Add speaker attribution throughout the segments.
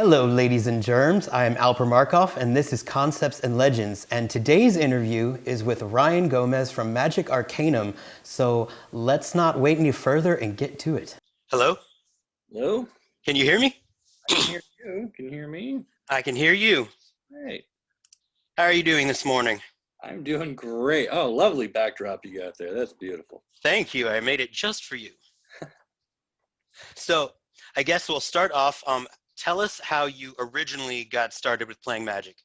Speaker 1: Hello, ladies and germs. I am Alper Markov, and this is Concepts and Legends. And today's interview is with Ryan Gomez from Magic Arcanum. So let's not wait any further and get to it. Hello?
Speaker 2: Hello?
Speaker 1: Can you hear me?
Speaker 2: I can hear you. Can you hear me?
Speaker 1: I can hear you.
Speaker 2: Great.
Speaker 1: How are you doing this morning?
Speaker 2: I'm doing great. Oh, lovely backdrop you got there. That's beautiful.
Speaker 1: Thank you. I made it just for you. So I guess we'll start off. Tell us how you originally got started with playing Magic.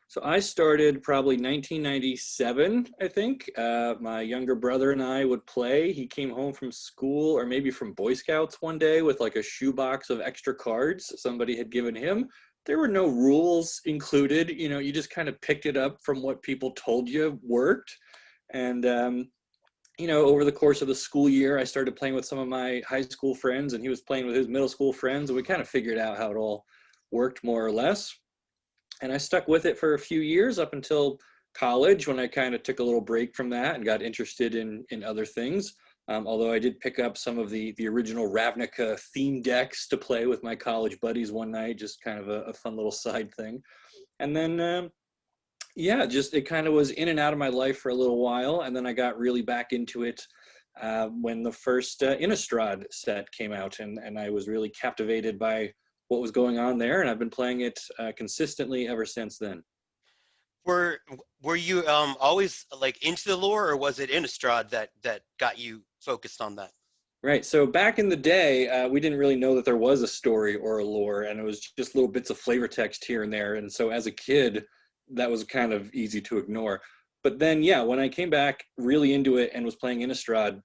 Speaker 2: So I started probably 1997, I think. My younger brother and I would play. He came home from school or maybe from Boy Scouts one day with like a shoebox of extra cards somebody had given him. There were no rules included. You know, you just kind of picked it up from what people told you worked. And, you know, over the course of the school year, I started playing with some of my high school friends and he was playing with his middle school friends. And we kind of figured out how it all worked more or less. And I stuck with it for a few years up until college when I kind of took a little break from that and got interested in other things. Although I did pick up some of the original Ravnica theme decks to play with my college buddies one night, just kind of a fun little side thing. And then, yeah, just it kind of was in and out of my life for a little while. And then I got really back into it when the first Innistrad set came out. And I was really captivated by what was going on there, and I've been playing it consistently ever since then.
Speaker 1: Were you always like into the lore, or was it Innistrad that got you focused on that?
Speaker 2: Right. So back in the day, we didn't really know that there was a story or a lore, and it was just little bits of flavor text here and there. And so as a kid, that was kind of easy to ignore. But then, yeah, when I came back really into it and was playing Innistrad,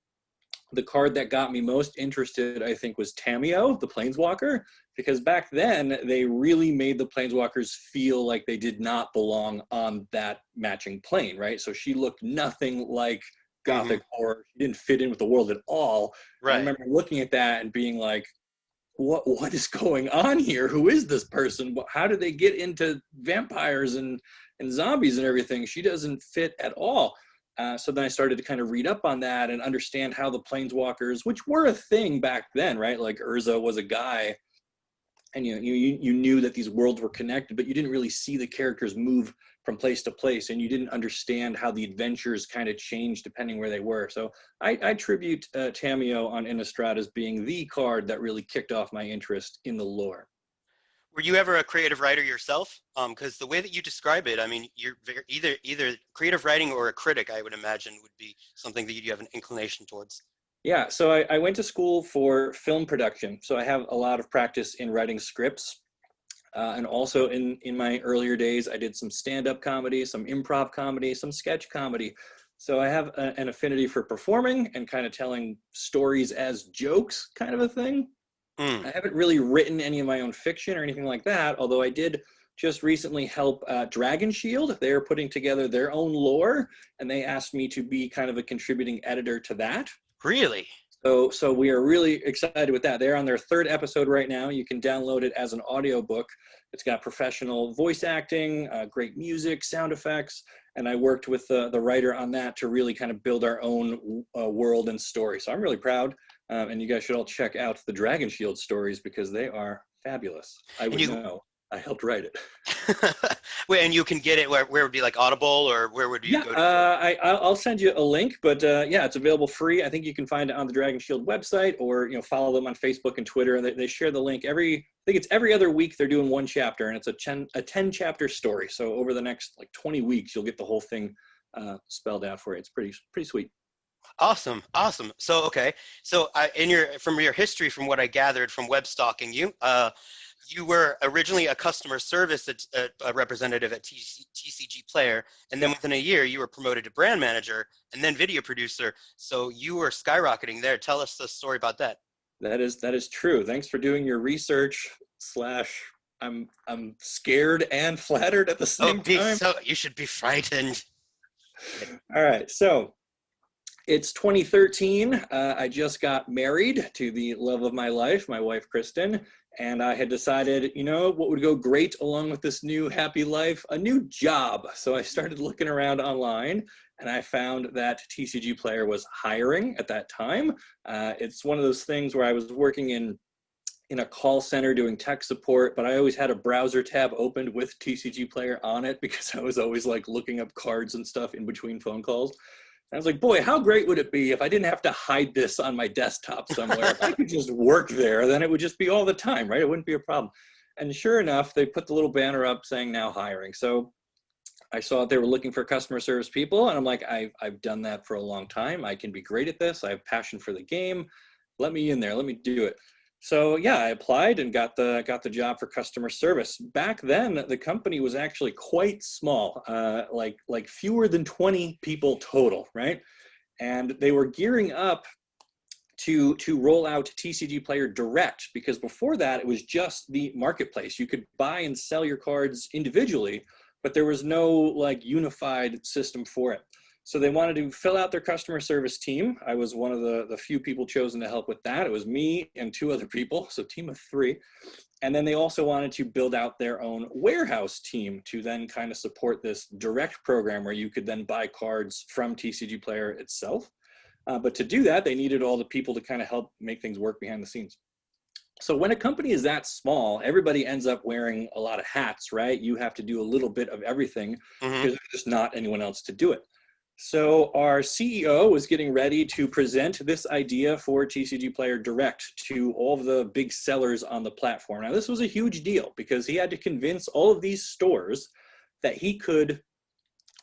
Speaker 2: the card that got me most interested, I think, was Tamiyo, the Planeswalker, because back then they really made the Planeswalkers feel like they did not belong on that matching plane, right? So she looked nothing like Gothic horror. She didn't fit in with the world at all.
Speaker 1: Right.
Speaker 2: I remember looking at that and being like, what is going on here? Who is this person? How did they get into vampires and zombies and everything? She doesn't fit at all. So then I started to kind of read up on that and understand how the Planeswalkers, which were a thing back then, right? Like Urza was a guy, and you knew that these worlds were connected, but you didn't really see the characters move from place to place, and you didn't understand how the adventures kind of changed depending where they were. So I attribute Tamiyo on Innistrad as being the card that really kicked off my interest in the lore.
Speaker 1: Were you ever a creative writer yourself? Because the way that you describe it, I mean, you're either creative writing or a critic, I would imagine, would be something that you have an inclination towards.
Speaker 2: Yeah, so I went to school for film production, so I have a lot of practice in writing scripts. And also in my earlier days, I did some stand-up comedy, some improv comedy, some sketch comedy. So I have an affinity for performing and kind of telling stories as jokes kind of a thing. I haven't really written any of my own fiction or anything like that, although I did just recently help Dragon Shield. They're putting together their own lore, and they asked me to be kind of a contributing editor to that.
Speaker 1: Really?
Speaker 2: So we are really excited with that. They're on their third episode right now. You can download it as an audiobook. It's got professional voice acting, great music, sound effects, and I worked with the writer on that to really kind of build our own world and story. So I'm really proud. And you guys should all check out the Dragon Shield stories because they are fabulous. I would know. I helped write it.
Speaker 1: Wait, and you can get it where would it be, like Audible, or where would you go to?
Speaker 2: I'll send you a link, but yeah, it's available free. I think you can find it on the Dragon Shield website, or follow them on Facebook and Twitter. They share the link I think it's every other week. They're doing one chapter, and it's a 10 chapter story. So over the next like 20 weeks, you'll get the whole thing spelled out for you. It's pretty sweet.
Speaker 1: Awesome. So okay, so from your history, from what I gathered from web stalking you, you were originally a customer service representative at TCG Player, and then within a year you were promoted to brand manager and then video producer. So you were skyrocketing there. Tell us the story about that.
Speaker 2: That is true. Thanks for doing your research. I'm scared and flattered at the same time.
Speaker 1: So you should be frightened.
Speaker 2: All right, so it's 2013. I just got married to the love of my life, my wife, Kristen, and I had decided, what would go great along with this new happy life? A new job. So I started looking around online, and I found that TCG Player was hiring at that time. It's one of those things where I was working in in a call center doing tech support, but I always had a browser tab opened with TCG Player on it because I was always like looking up cards and stuff in between phone calls. And I was like, boy, how great would it be if I didn't have to hide this on my desktop somewhere? If I could just work there, then it would just be all the time, right? It wouldn't be a problem. And sure enough, they put the little banner up saying now hiring. So I saw they were looking for customer service people, and I'm like, I've done that for a long time. I can be great at this. I have passion for the game. Let me in there. Let me do it. So yeah, I applied and got the job for customer service. Back then, the company was actually quite small, like fewer than 20 people total, right? And they were gearing up to roll out TCG Player Direct, because before that, it was just the marketplace. You could buy and sell your cards individually, but there was no like unified system for it. So they wanted to fill out their customer service team. I was one of the few people chosen to help with that. It was me and 2 other people, so team of 3. And then they also wanted to build out their own warehouse team to then kind of support this direct program where you could then buy cards from TCG Player itself. But to do that, they needed all the people to kind of help make things work behind the scenes. So when a company is that small, everybody ends up wearing a lot of hats, right? You have to do a little bit of everything because there's just not anyone else to do it. So our CEO was getting ready to present this idea for TCG Player Direct to all of the big sellers on the platform. Now, this was a huge deal because he had to convince all of these stores that he could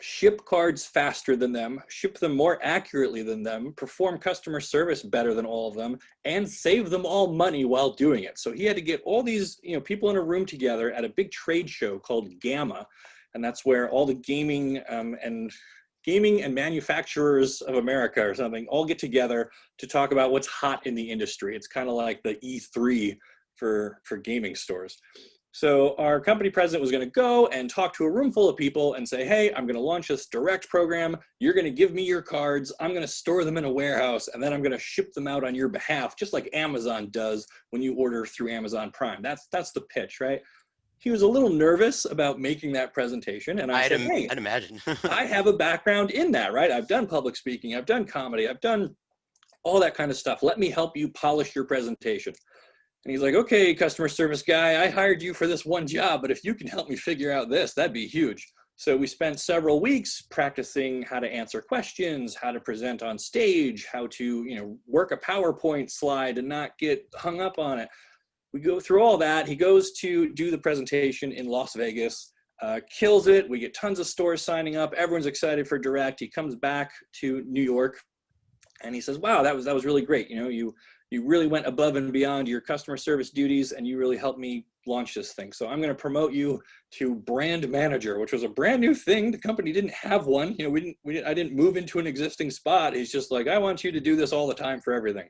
Speaker 2: ship cards faster than them, ship them more accurately than them, perform customer service better than all of them, and save them all money while doing it. So he had to get all these, people in a room together at a big trade show called Gamma, and that's where all the gaming and manufacturers of America or something all get together to talk about what's hot in the industry. It's kind of like the E3 for gaming stores. So our company president was going to go and talk to a room full of people and say, hey, I'm going to launch this direct program. You're going to give me your cards. I'm going to store them in a warehouse, and then I'm going to ship them out on your behalf, just like Amazon does when you order through Amazon Prime. That's the pitch, right? He was a little nervous about making that presentation, and I said, hey,
Speaker 1: I'd imagine.
Speaker 2: I have a background in that, right? I've done public speaking, I've done comedy, I've done all that kind of stuff. Let me help you polish your presentation. And he's like, okay, customer service guy, I hired you for this one job, but if you can help me figure out this, that'd be huge. So we spent several weeks practicing how to answer questions, how to present on stage, how to, work a PowerPoint slide and not get hung up on it. We go through all that. He goes to do the presentation in Las Vegas, kills it. We get tons of stores signing up. Everyone's excited for Direct. He comes back to New York and he says, wow, that was really great. You really went above and beyond your customer service duties and you really helped me launch this thing. So I'm going to promote you to brand manager, which was a brand new thing. The company didn't have one. I didn't move into an existing spot. He's just like, I want you to do this all the time for everything.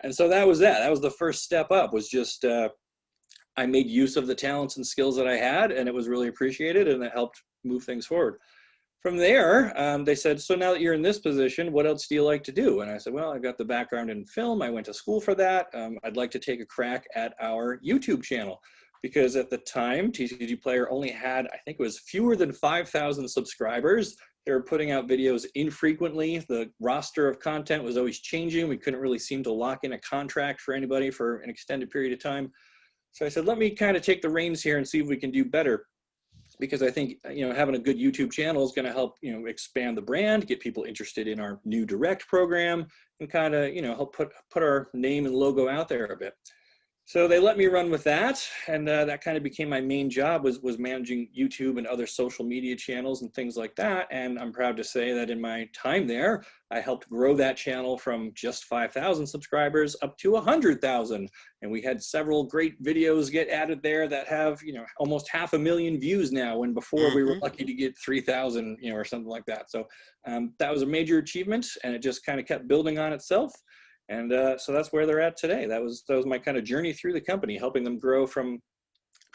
Speaker 2: And so that was that. That was the first step up, was just I made use of the talents and skills that I had, and it was really appreciated, and it helped move things forward. From there, they said, so now that you're in this position, what else do you like to do? And I said, well, I've got the background in film. I went to school for that. I'd like to take a crack at our YouTube channel, because at the time, TCG Player only had, I think it was fewer than 5,000 subscribers. They were putting out videos infrequently. The roster of content was always changing. We couldn't really seem to lock in a contract for anybody for an extended period of time. So I said, let me kind of take the reins here and see if we can do better. Because I think, having a good YouTube channel is going to help, expand the brand, get people interested in our new direct program, and kind of, help put our name and logo out there a bit. So they let me run with that, and that kind of became my main job, was managing YouTube and other social media channels and things like that. And I'm proud to say that in my time there, I helped grow that channel from just 5,000 subscribers up to 100,000. And we had several great videos get added there that have, almost 500,000 views now, when before we were lucky to get 3,000, or something like that. So that was a major achievement, and it just kind of kept building on itself. And so that's where they're at today. That was my kind of journey through the company, helping them grow from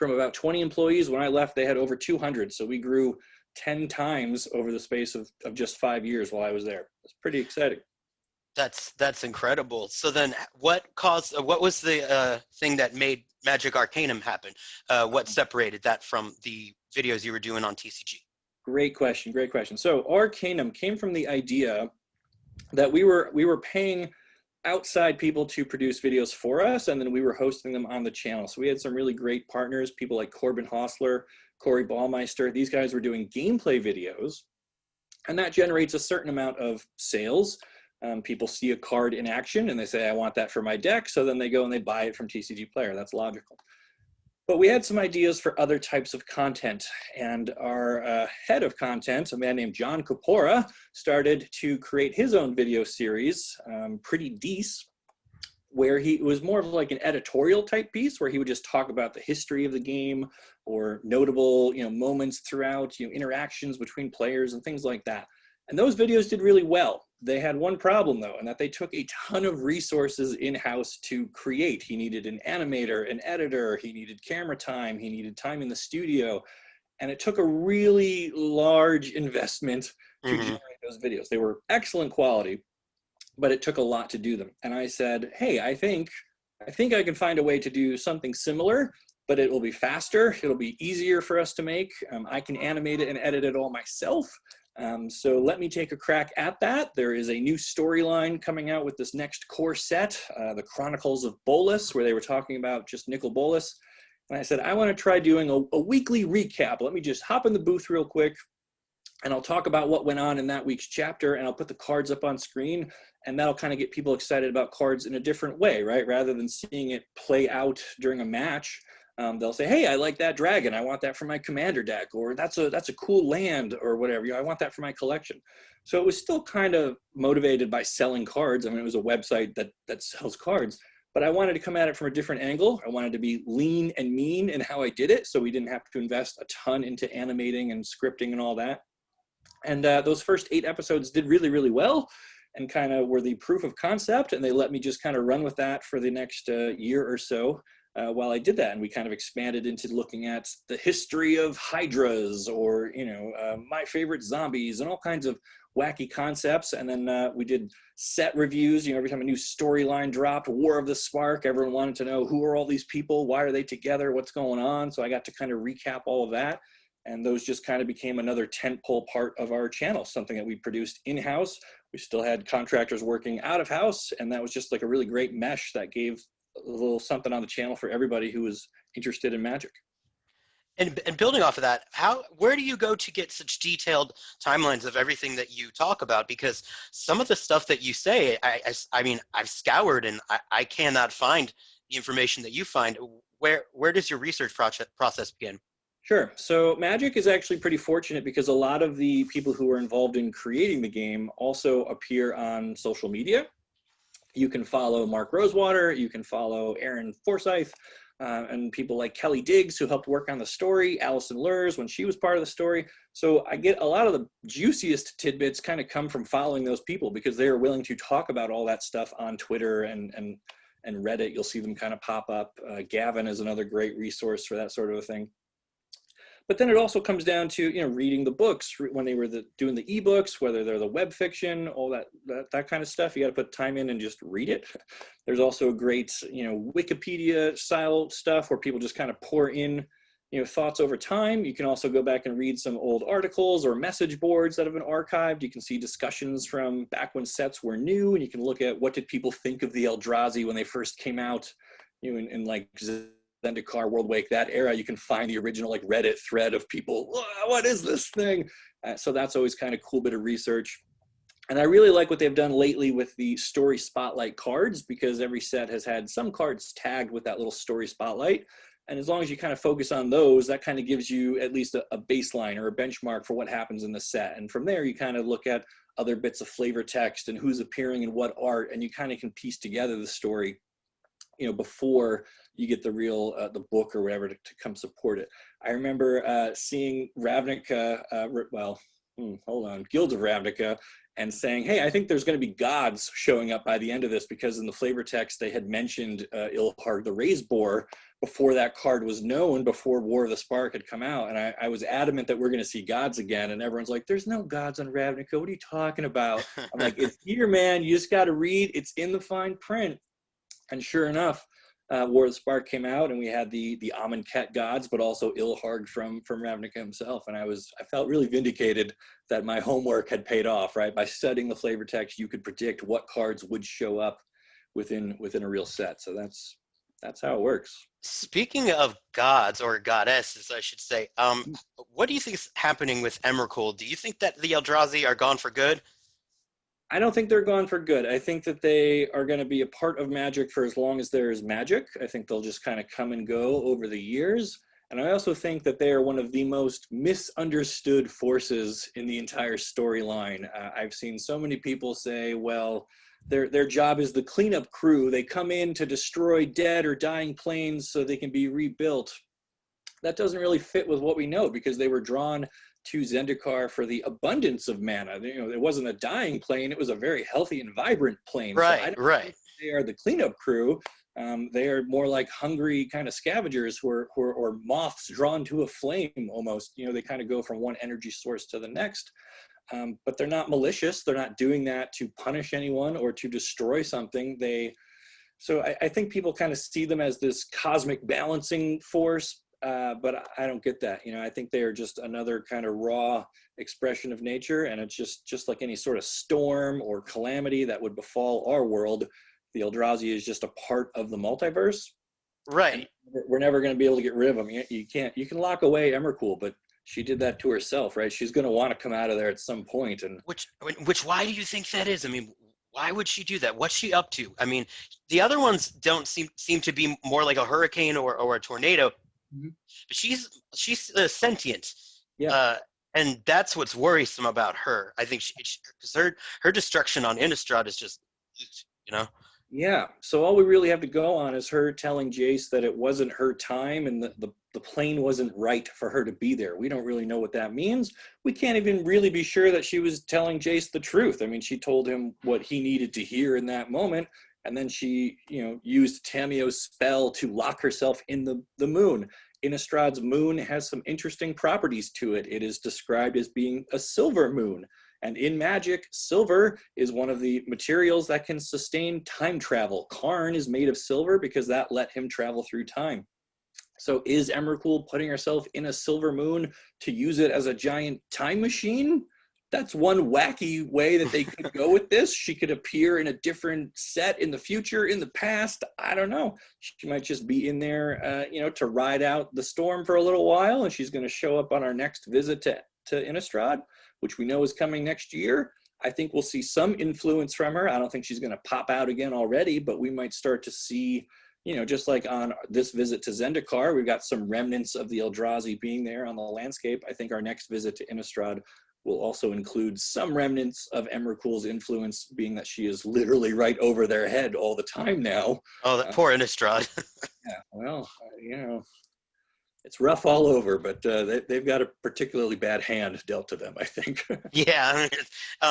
Speaker 2: about 20 employees. When I left, they had over 200. So we grew 10 times over the space of just 5 years while I was there. It's pretty exciting.
Speaker 1: That's incredible. So then what was the thing that made Magic Arcanum happen? What separated that from the videos you were doing on TCG?
Speaker 2: Great question. So Arcanum came from the idea that we were paying outside people to produce videos for us, and then we were hosting them on the channel. So we had some really great partners, people like Corbin Hostler, Corey Ballmeister. These guys were doing gameplay videos, and that generates a certain amount of sales. People see a card in action and they say, I want that for my deck. So then they go and they buy it from TCG Player. That's logical. But we had some ideas for other types of content, and our head of content, a man named John Kapora, started to create his own video series, Pretty Decent, where it was more of like an editorial type piece where he would just talk about the history of the game or notable, moments throughout, interactions between players and things like that. And those videos did really well. They had one problem though, and that they took a ton of resources in-house to create. He needed an animator, an editor, he needed camera time, he needed time in the studio. And it took a really large investment to generate those videos. They were excellent quality, but it took a lot to do them. And I said, hey, I think I can find a way to do something similar, but it will be faster. It'll be easier for us to make. I can animate it and edit it all myself. So let me take a crack at that. There is a new storyline coming out with this next core set, the Chronicles of Bolas, where they were talking about just Nicol Bolas. And I said, I want to try doing a weekly recap. Let me just hop in the booth real quick, and I'll talk about what went on in that week's chapter, and I'll put the cards up on screen, and that'll kind of get people excited about cards in a different way, right? Rather than seeing it play out during a match, they'll say, hey, I like that dragon. I want that for my commander deck, or that's a cool land or whatever. I want that for my collection. So it was still kind of motivated by selling cards. I mean, it was a website that sells cards, but I wanted to come at it from a different angle. I wanted to be lean and mean in how I did it, so we didn't have to invest a ton into animating and scripting and all that. And those first 8 episodes did really, really well and kind of were the proof of concept. And they let me just kind of run with that for the next year or so while I did that. And we kind of expanded into looking at the history of hydras or, my favorite zombies and all kinds of wacky concepts. And then we did set reviews. Every time a new storyline dropped, War of the Spark, everyone wanted to know who are all these people? Why are they together? What's going on? So I got to kind of recap all of that. And those just kind of became another tentpole part of our channel, something that we produced in-house. We still had contractors working out of house, and that was just like a really great mesh that gave a little something on the channel for everybody who was interested in Magic.
Speaker 1: And building off of that, where do you go to get such detailed timelines of everything that you talk about? Because some of the stuff that you say, I mean, I've scoured and I cannot find the information that you find. Where does your research process begin?
Speaker 2: Sure. So Magic is actually pretty fortunate because a lot of the people who are involved in creating the game also appear on social media. You can follow Mark Rosewater, you can follow Aaron Forsyth, and people like Kelly Diggs who helped work on the story, Allison Lurs when she was part of the story. So I get a lot of the juiciest tidbits kind of come from following those people because they are willing to talk about all that stuff on Twitter and Reddit. You'll see them kind of pop up. Gavin is another great resource for that sort of a thing. But then it also comes down to, reading the books when they were doing the ebooks, whether they're the web fiction, all that kind of stuff. You got to put time in and just read it. There's also great, Wikipedia style stuff where people just kind of pour in, thoughts over time. You can also go back and read some old articles or message boards that have been archived. You can see discussions from back when sets were new, and you can look at what did people think of the Eldrazi when they first came out, in like Zendikar, World Wake, that era. You can find the original like Reddit thread of people, what is this thing? So that's always kind of cool bit of research. And I really like what they've done lately with the story spotlight cards, because every set has had some cards tagged with that little story spotlight. And as long as you kind of focus on those, that kind of gives you at least a baseline or a benchmark for what happens in the set. And from there, you kind of look at other bits of flavor text and who's appearing in what art, and you kind of can piece together the story, before you get the real, the book or whatever to come support it. I remember seeing Ravnica, Guild of Ravnica, and saying, hey, I think there's going to be gods showing up by the end of this, because in the flavor text they had mentioned Ilharg the Raised Boar before that card was known, before War of the Spark had come out. And I was adamant that we're going to see gods again. And everyone's like, there's no gods on Ravnica. What are you talking about? I'm like, it's here, man. You just got to read. It's in the fine print. And sure enough, War of the Spark came out, and we had the Amonkhet gods, but also Ilharg from Ravnica himself. And I felt really vindicated that my homework had paid off, right? By studying the flavor text, you could predict what cards would show up within a real set. So that's how it works.
Speaker 1: Speaking of gods or goddesses, I should say, what do you think is happening with Emrakul? Do you think that the Eldrazi are gone for good?
Speaker 2: I don't think they're gone for good. I think that they are going to be a part of Magic for as long as there is Magic. I think they'll just kind of come and go over the years. And I also think that they are one of the most misunderstood forces in the entire storyline. I've seen so many people say, well, their job is the cleanup crew. They come in to destroy dead or dying planes so they can be rebuilt. That doesn't really fit with what we know, because they were drawn to Zendikar for the abundance of mana. You know, it wasn't a dying plane; it was a very healthy and vibrant plane. So I
Speaker 1: Right,
Speaker 2: don't
Speaker 1: right.
Speaker 2: think they are the cleanup crew. They are more like hungry kind of scavengers who are or moths drawn to a flame almost. You know, they kind of go from one energy source to the next. But they're not malicious. They're not doing that to punish anyone or to destroy something. So I think people kind of see them as this cosmic balancing force, but I don't get that. You know, I think they are just another kind of raw expression of nature, and it's just like any sort of storm or calamity that would befall our world. The Eldrazi is just a part of the multiverse, and
Speaker 1: Right.
Speaker 2: we're never going to be able to get rid of them. You can't. You can lock away Emrakul, but she did that to herself, right? She's going to want to come out of there at some point, and
Speaker 1: Which, why do you think that is? I mean, why would she do that? What's she up to? I mean, the other ones don't seem to be more like a hurricane or a tornado,
Speaker 2: Mhm.
Speaker 1: but she's sentient,
Speaker 2: Yeah.
Speaker 1: uh, and that's what's worrisome about her. I think because her destruction on Innistrad is just, you know.
Speaker 2: Yeah. So all we really have to go on is her telling Jace that it wasn't her time and the plane wasn't right for her to be there. We don't really know what that means. We can't even really be sure that she was telling Jace the truth. I mean, she told him what he needed to hear in that moment. And then she, you know, used Tamio's spell to lock herself in the moon. Innistrad's moon has some interesting properties to it. It is described as being a silver moon. And in Magic, silver is one of the materials that can sustain time travel. Karn is made of silver because that let him travel through time. So is Emrakul putting herself in a silver moon to use it as a giant time machine? That's one wacky way that they could go with this. She could appear in a different set in the future, in the past. I don't know. She might just be in there, you know, to ride out the storm for a little while, and she's going to show up on our next visit to Innistrad, which we know is coming next year. I think we'll see some influence from her. I don't think she's going to pop out again already, but we might start to see, you know, just like on this visit to Zendikar, we've got some remnants of the Eldrazi being there on the landscape. I think our next visit to Innistrad will also include some remnants of Emrakul's influence, being that she is literally right over their head all the time now.
Speaker 1: Oh, that poor Innistrad.
Speaker 2: Yeah, well, you know, it's rough all over, but they've got a particularly bad hand dealt to them, I think.
Speaker 1: Yeah.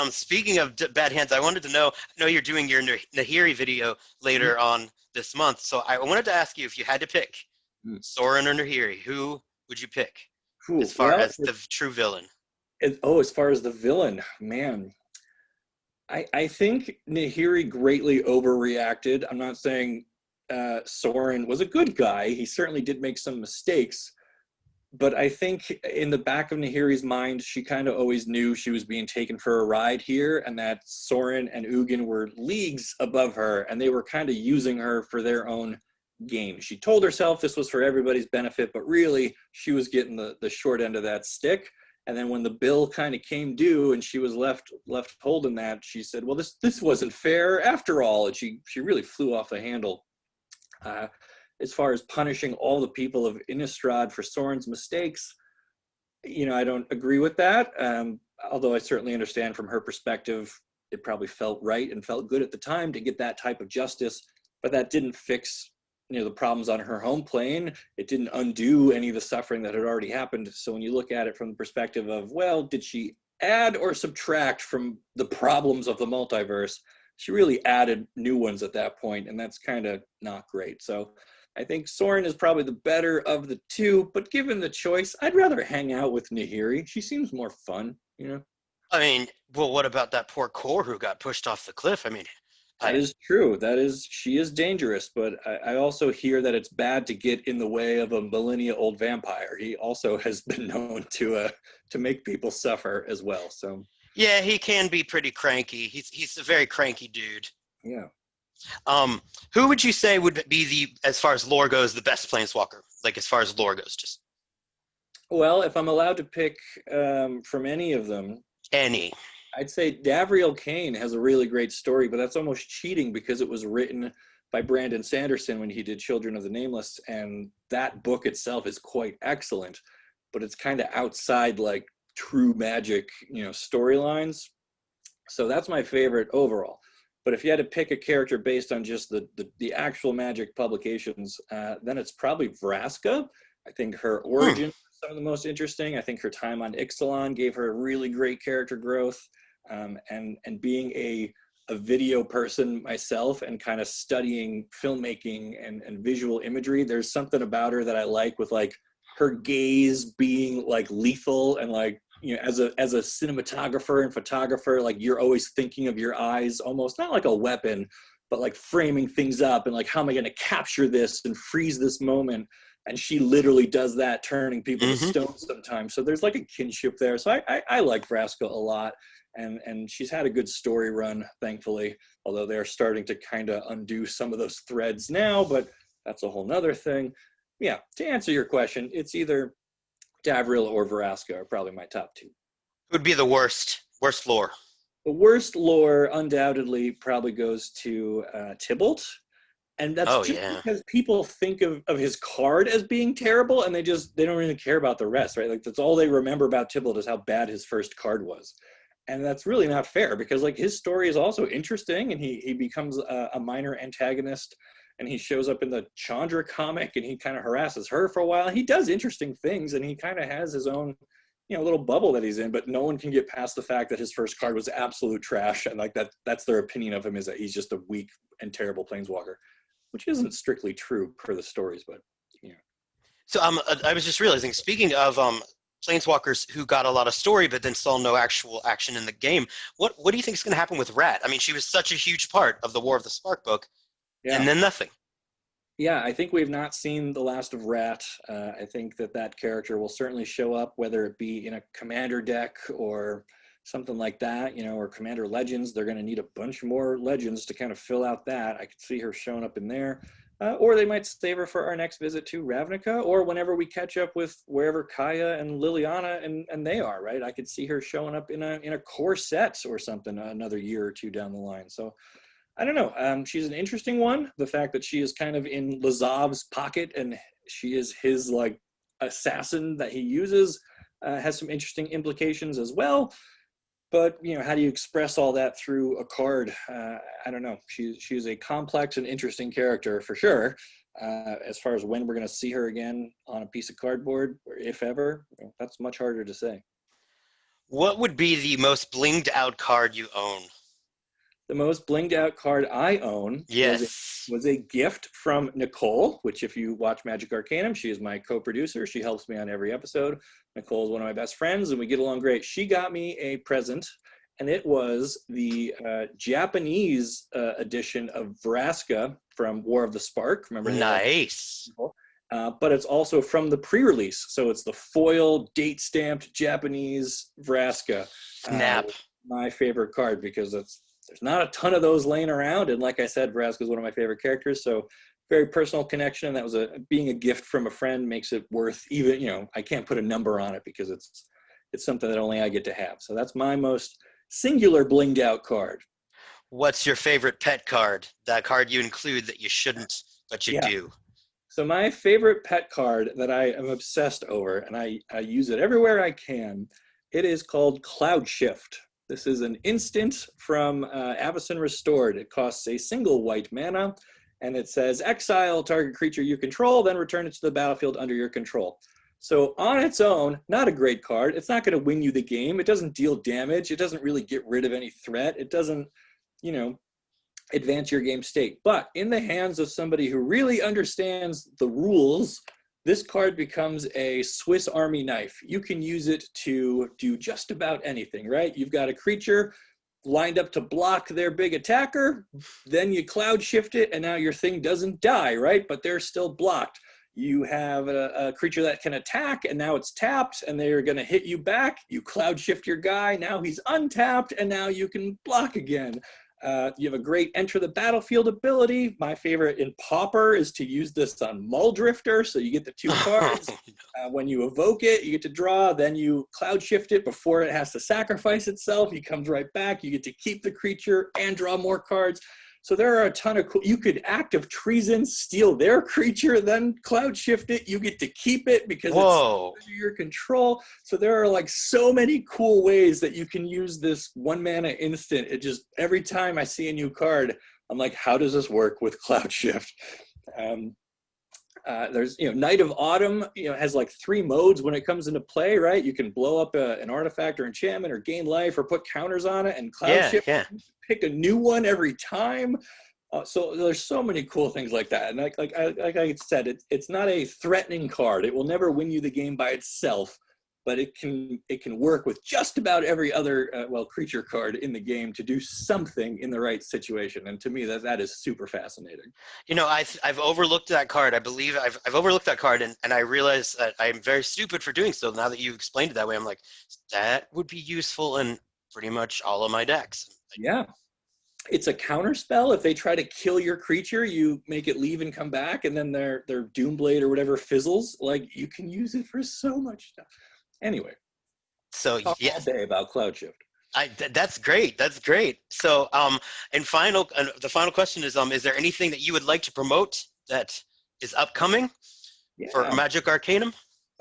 Speaker 1: Speaking of bad hands, I wanted to know. I know you're doing your Nahiri video later on this month, so I wanted to ask you, if you had to pick Soren or Nahiri, who would you pick as far
Speaker 2: Well,
Speaker 1: as the true villain?
Speaker 2: as far as the villain, man, I think Nahiri greatly overreacted. I'm not saying Soren was a good guy. He certainly did make some mistakes. But I think in the back of Nahiri's mind, she kind of always knew she was being taken for a ride here, and that Soren and Ugin were leagues above her, and they were kind of using her for their own gain. She told herself this was for everybody's benefit, but really she was getting the short end of that stick. And then when the bill kind of came due and she was left holding that, she said, well, this wasn't fair after all. And she really flew off the handle. As far as punishing all the people of Innistrad for Soren's mistakes, you know, I don't agree with that. Although I certainly understand from her perspective, it probably felt right and felt good at the time to get that type of justice, but that didn't fix, you know, the problems on her home plane. It didn't undo any of the suffering that had already happened. So when you look at it from the perspective of, well, did she add or subtract from the problems of the multiverse? She really added new ones at that point, and that's kind of not great. So I think Soren is probably the better of the two, but given the choice, I'd rather hang out with Nahiri. She seems more fun, you know?
Speaker 1: I mean, well, what about that poor core who got pushed off the cliff? I mean,
Speaker 2: That is true. She is dangerous, but I also hear that it's bad to get in the way of a millennia-old vampire. He also has been known to make people suffer as well. So
Speaker 1: yeah, he can be pretty cranky. He's a very cranky dude.
Speaker 2: yeah.
Speaker 1: Who would you say would be as far as lore goes, the best planeswalker? Like as far as lore goes, just
Speaker 2: Well, if I'm allowed to pick from any of them,
Speaker 1: any.
Speaker 2: I'd say Davriel Kane has a really great story, but that's almost cheating because it was written by Brandon Sanderson when he did Children of the Nameless, and that book itself is quite excellent, but it's kind of outside like true Magic, storylines. So that's my favorite overall. But if you had to pick a character based on just the actual Magic publications, then it's probably Vraska. I think her origin is some of the most interesting. I think her time on Ixalan gave her a really great character growth. And being a video person myself and kind of studying filmmaking and visual imagery, there's something about her that I like, with like her gaze being like lethal, and like, as a cinematographer and photographer, like you're always thinking of your eyes almost not like a weapon, but like framing things up and like, how am I going to capture this and freeze this moment? And she literally does that, turning people to stone sometimes. So there's like a kinship there. So I like Vraska a lot. And she's had a good story run, thankfully, although they're starting to kind of undo some of those threads now, but that's a whole nother thing. Yeah, to answer your question, it's either Davriel or Vraska are probably my top two.
Speaker 1: Who would be the worst lore?
Speaker 2: The worst lore undoubtedly probably goes to Tybalt. And that's because people think of his card as being terrible, and they don't really care about the rest, right? Like that's all they remember about Tybalt is how bad his first card was. And that's really not fair, because like his story is also interesting, and he becomes a minor antagonist, and he shows up in the Chandra comic and he kind of harasses her for a while. He does interesting things, and he kind of has his own, little bubble that he's in, but no one can get past the fact that his first card was absolute trash. And like that's their opinion of him, is that he's just a weak and terrible planeswalker, which isn't strictly true per the stories, but
Speaker 1: So I was just realizing, speaking of planeswalkers who got a lot of story but then saw no actual action in the game, what do you think is going to happen with Rat? I mean, she was such a huge part of the War of the Spark book, and then nothing.
Speaker 2: Yeah, I think we've not seen the last of Rat. I think that character will certainly show up, whether it be in a Commander deck or something like that, or Commander Legends. They're going to need a bunch more Legends to kind of fill out that. I could see her showing up in there. Or they might save her for our next visit to Ravnica, or whenever we catch up with wherever Kaya and Liliana and they are, right? I could see her showing up in a core set or something another year or two down the line. So I don't know. She's an interesting one. The fact that she is kind of in Lazav's pocket and she is his like assassin that he uses has some interesting implications as well. But how do you express all that through a card? I don't know. She's a complex and interesting character for sure. As far as when we're going to see her again on a piece of cardboard, or if ever, that's much harder to say.
Speaker 1: What would be the most blinged out card you own?
Speaker 2: The most blinged out card I own was a gift from Nicole, which if you watch Magic Arcanum, she is my co-producer. She helps me on every episode. Nicole is one of my best friends, and we get along great. She got me a present, and it was the Japanese edition of Vraska from War of the Spark. Remember?
Speaker 1: Nice.
Speaker 2: But it's also from the pre-release, so it's the foil, date-stamped Japanese Vraska.
Speaker 1: Snap.
Speaker 2: My favorite card, because there's not a ton of those laying around, and like I said, Vraska is one of my favorite characters, so very personal connection. And that was being a gift from a friend makes it worth even, I can't put a number on it because it's something that only I get to have. So that's my most singular blinged out card.
Speaker 1: What's your favorite pet card? That card you include that you shouldn't, but you do.
Speaker 2: So my favorite pet card that I am obsessed over, and I use it everywhere I can, it is called Cloud Shift. This is an instant from Avacyn Restored. It costs a single white mana, and it says, exile target creature you control, then return it to the battlefield under your control. So on its own, not a great card. It's not going to win you the game. It doesn't deal damage. It doesn't really get rid of any threat. It doesn't, advance your game state. But in the hands of somebody who really understands the rules, this card becomes a Swiss Army knife. You can use it to do just about anything, right? You've got a creature lined up to block their big attacker, then you cloud shift it, and now your thing doesn't die, right? But they're still blocked. You have a creature that can attack, and now it's tapped, and they're going to hit you back. You cloud shift your guy, now he's untapped, and now you can block again. You have a great enter the battlefield ability. My favorite in Pauper is to use this on Muldrifter, so you get the 2 cards. When you evoke it, you get to draw, then you cloud shift it before it has to sacrifice itself. He comes right back. You get to keep the creature and draw more cards. So there are a ton of cool, you could Act of Treason, steal their creature, then cloud shift it. You get to keep it because it's under your control. So there are like so many cool ways that you can use this 1 mana instant. It just, every time I see a new card, I'm like, how does this work with cloud shift? There's, Night of Autumn, has like 3 modes when it comes into play, right? You can blow up an artifact or enchantment or gain life or put counters on it, and cloud shift. Pick a new one every time. So there's so many cool things like that. And like I said, it's not a threatening card. It will never win you the game by itself, but it can work with just about every other creature card in the game to do something in the right situation. And to me, that is super fascinating.
Speaker 1: I've overlooked that card. I believe I've overlooked that card, and I realize that I'm very stupid for doing so. Now that you explained it that way, I'm like, that would be useful in pretty much all of my decks.
Speaker 2: Yeah. It's a counter spell. If they try to kill your creature, you make it leave and come back, and then their Doomblade or whatever fizzles. Like, you can use it for so much stuff. Anyway,
Speaker 1: so
Speaker 2: talk all day about cloud shift.
Speaker 1: That's great. That's great. So, the final question is there anything that you would like to promote that is upcoming for Magic Arcanum?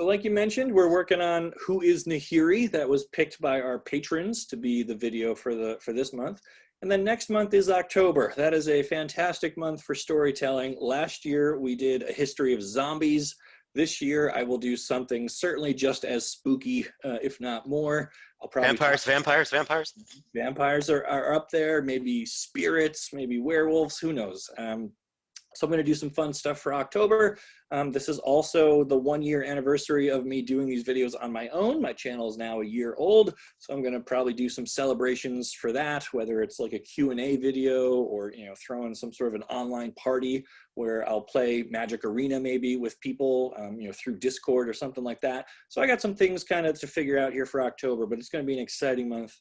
Speaker 2: So like you mentioned, we're working on Who is Nahiri. That was picked by our patrons to be the video for this month. And then next month is October. That is a fantastic month for storytelling. Last year, we did a history of zombies. This year, I will do something certainly just as spooky, if not more. I'll probably
Speaker 1: vampires.
Speaker 2: Vampires are up there. Maybe spirits, maybe werewolves. Who knows? So I'm going to do some fun stuff for October. This is also the 1-year anniversary of me doing these videos on my own. My channel is now a year old, so I'm going to probably do some celebrations for that, whether it's like a Q&A video or, throw in some sort of an online party where I'll play Magic Arena maybe with people, through Discord or something like that. So I got some things kind of to figure out here for October, but it's going to be an exciting month.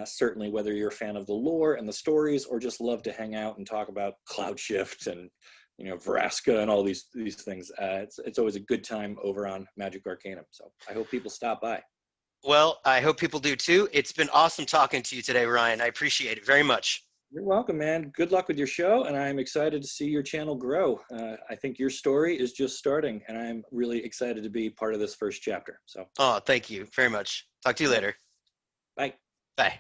Speaker 2: Certainly, whether you're a fan of the lore and the stories or just love to hang out and talk about cloud shift and Vraska and all these things, it's always a good time over on Magic Arcanum. So I hope people stop by.
Speaker 1: Well, I hope people do too. It's been awesome talking to you today, Ryan. I appreciate it very much.
Speaker 2: You're welcome, man. Good luck with your show, and I'm excited to see your channel grow. I think your story is just starting, and I'm really excited to be part of this first chapter. So.
Speaker 1: Oh, thank you very much. Talk to you later.
Speaker 2: Bye.
Speaker 1: Bye.